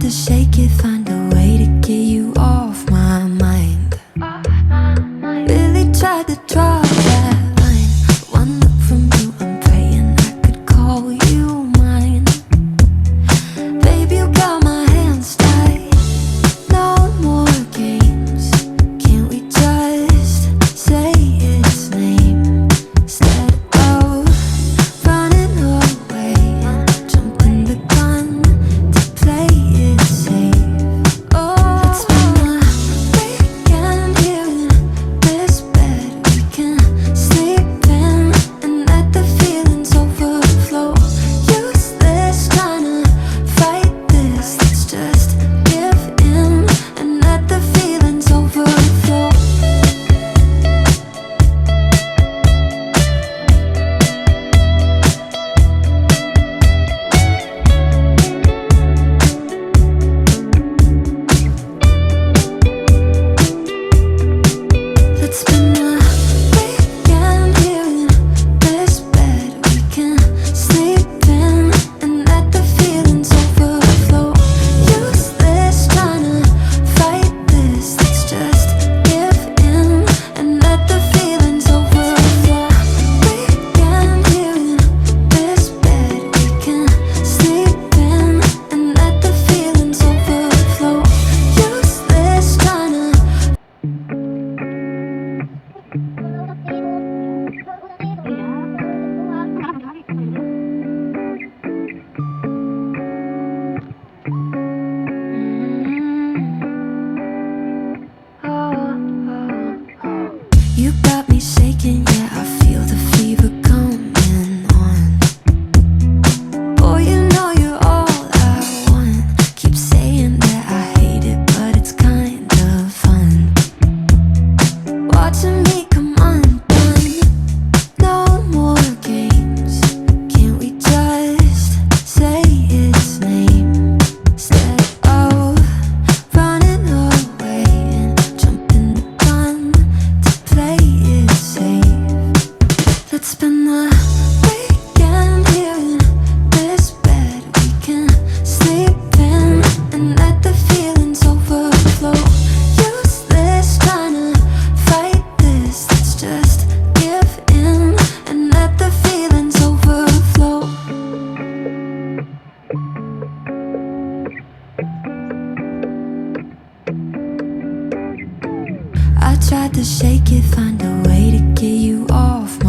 to shake it, find a way to get you off my mind. Really tried to draw that line. One look from you, I'm praying I could call you mine. Baby, you got my hands tied. No more games. Can't we just say its name instead of running away and jumping the gun to play it safe? Oh, it's been a weekend here in this bed we can sleep in and let the feelings overflow. Useless trying to fight this. Let's just give in and let the feelings overflow. It's been a weekend here in this bed we can sleep in and let the feelings overflow. Useless trying to fight this. Let's just give in and let the feelings overflow. Weekend here in this bed we can sleep in and let the feelings overflow. Useless trying to You got me shaking, yeah, I feel the fever coming on. Boy, you know you're all I want. Keep saying that I hate it, but it's kind of fun. Watching me come undone. No more games. Can't we just say its name instead of running away and jumping the gun to play it safe? Let's spend the weekend here in this bed we can sleep in and let the feelings overflow. Useless trying to fight this. Let's just give in and let the feelings overflow. I tried to shake it, find a way to get you off my